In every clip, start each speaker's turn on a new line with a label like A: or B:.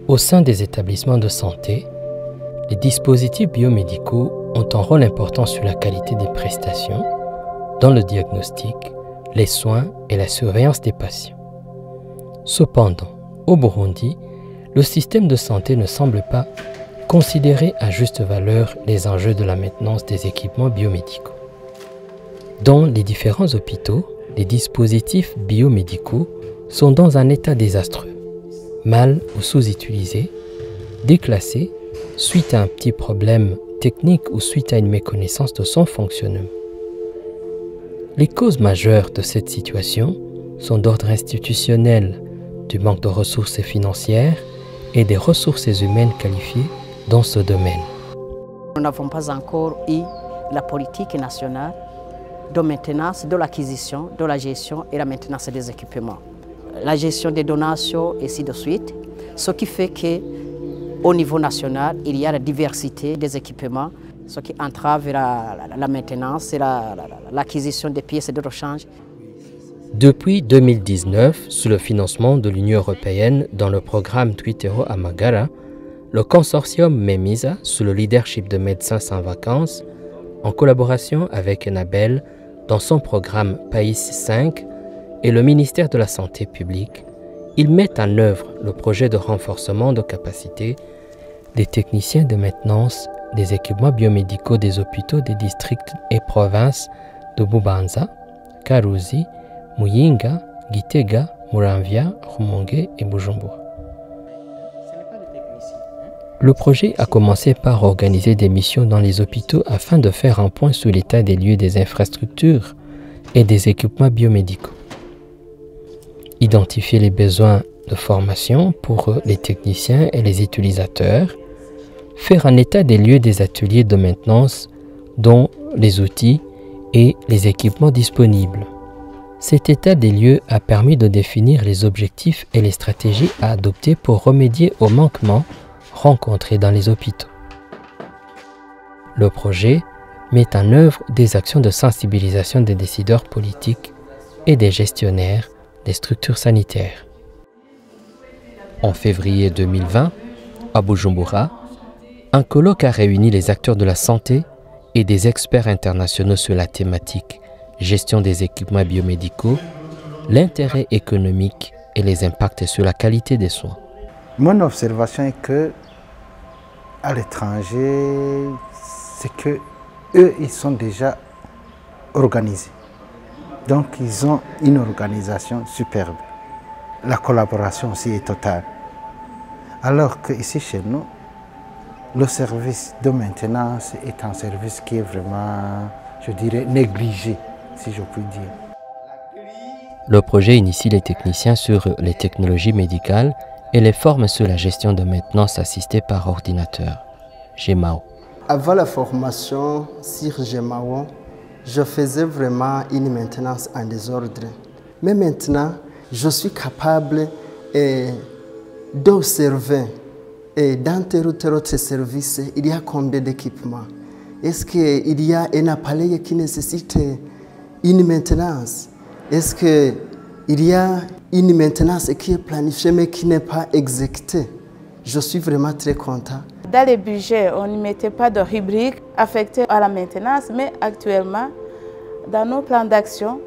A: Au sein des établissements de santé, les dispositifs biomédicaux ont un rôle important sur la qualité des prestations, dans le diagnostic, les soins et la surveillance des patients. Cependant, au Burundi, le système de santé ne semble pas considérer à juste valeur les enjeux de la maintenance des équipements biomédicaux. Dans les différents hôpitaux, les dispositifs biomédicaux sont dans un état désastreux, mal ou sous-utilisés, déclassés suite à un petit problème technique ou suite à une méconnaissance de son fonctionnement. Les causes majeures de cette situation sont d'ordre institutionnel, du manque de ressources financières et des ressources humaines qualifiées dans ce domaine.
B: Nous n'avons pas encore eu la politique nationale de maintenance, de l'acquisition, de la gestion et la maintenance des équipements. La gestion des donations et ainsi de suite, ce qui fait qu'au niveau national, il y a la diversité des équipements, ce qui entrave la maintenance et l'acquisition des pièces de rechange.
A: Depuis 2019, sous le financement de l'Union européenne dans le programme Twitero Amagara, le consortium MEMISA, sous le leadership de Médecins sans vacances, en collaboration avec Enabel dans son programme PAIS 5 et le ministère de la Santé publique, ils mettent en œuvre le projet de renforcement de capacité des techniciens de maintenance des équipements biomédicaux des hôpitaux des districts et provinces de Bubanza, Karuzi, Muyinga, Gitega, Muramvya, Rumonge et Bujumbura. Le projet a commencé par organiser des missions dans les hôpitaux afin de faire un point sur l'état des lieux des infrastructures et des équipements biomédicaux. Identifier les besoins de formation pour les techniciens et les utilisateurs, faire un état des lieux des ateliers de maintenance, dont les outils et les équipements disponibles. Cet état des lieux a permis de définir les objectifs et les stratégies à adopter pour remédier aux manquements rencontrés dans les hôpitaux. Le projet met en œuvre des actions de sensibilisation des décideurs politiques et des gestionnaires des structures sanitaires. En février 2020, à Bujumbura, un colloque a réuni les acteurs de la santé et des experts internationaux sur la thématique gestion des équipements biomédicaux, l'intérêt économique et les impacts sur la qualité des soins.
C: Mon observation est que à l'étranger, c'est que eux, ils sont déjà organisés. Donc, ils ont une organisation superbe. La collaboration aussi est totale. Alors qu'ici, chez nous, le service de maintenance est un service qui est vraiment, je dirais, négligé, si je puis dire.
A: Le projet initie les techniciens sur les technologies médicales et les forme sur la gestion de maintenance assistée par ordinateur, GEMAO.
D: Avant la formation sur GEMAO, je faisais vraiment une maintenance en désordre. Mais maintenant, je suis capable d'observer dans tel ou tel autre service, il y a combien d'équipements. Est-ce qu'il y a un appareil qui nécessite une maintenance? Est-ce qu'il y a une maintenance qui est planifiée mais qui n'est pas exécutée? Je suis vraiment très content.
E: Dans les budgets, on ne mettait pas de rubrique affectée à la maintenance, mais actuellement, dans nos plans d'action,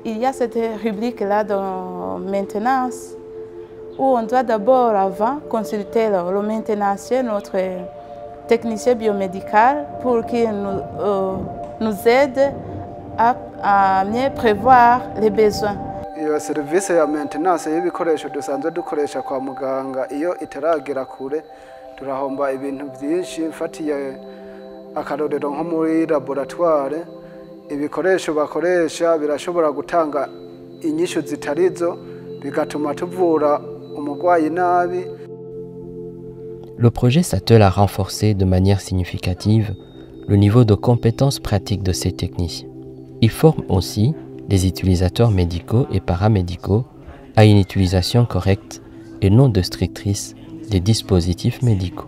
E: il y a cette rubrique-là de maintenance où on doit d'abord, avant, consulter le maintenancier, notre technicien biomédical, pour qu'il nous aide à mieux prévoir les besoins.
F: Iyo serivisi ya maintenance y'ibikoresho dusanzwe dukoresha kwa muganga iyo itaragera kure turahomba ibintu byinshi mfatiye akarorero nko muri laboratoire ibikoresho bakoresha birashobora gutanga inyishu zitarizo bigatuma tuvura umurwayi nabi.
A: Le projet s'attelle à renforcer de manière significative le niveau de compétences pratiques de ces techniciens. Il forme aussi les utilisateurs médicaux et paramédicaux à une utilisation correcte et non destructrice des dispositifs médicaux.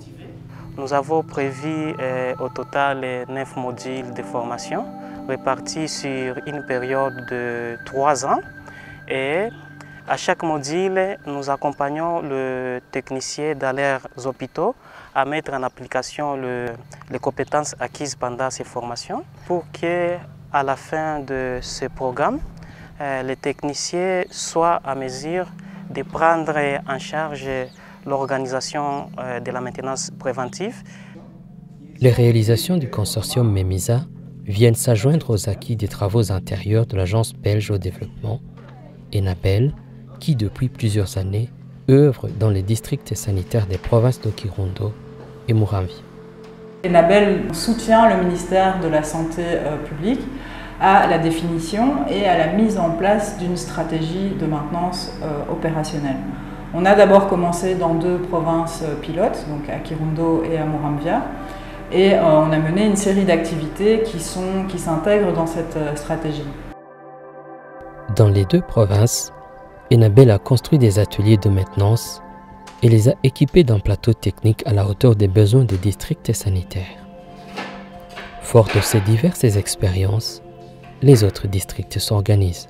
G: Nous avons prévu au total 9 modules de formation répartis sur une période de 3 ans et À chaque module, nous accompagnons le technicien dans leurs hôpitaux à mettre en application les compétences acquises pendant ces formations pour qu'à la fin de ce programme, les techniciens soient à mesure de prendre en charge l'organisation de la maintenance préventive.
A: Les réalisations du consortium MEMISA viennent s'adjoindre aux acquis des travaux antérieurs de l'Agence belge au développement, ENABEL, qui depuis plusieurs années œuvre dans les districts sanitaires des provinces de Kirundo et Muramvya.
H: ENABEL soutient le ministère de la Santé publique à la définition et à la mise en place d'une stratégie de maintenance opérationnelle. On a d'abord commencé dans 2 provinces pilotes, donc à Kirundo et à Muramvya, et on a mené une série d'activités qui s'intègrent dans cette stratégie.
A: Dans les 2 provinces, ENABEL a construit des ateliers de maintenance et les a équipés d'un plateau technique à la hauteur des besoins des districts sanitaires. Fort de ces diverses expériences, les autres districts s'organisent.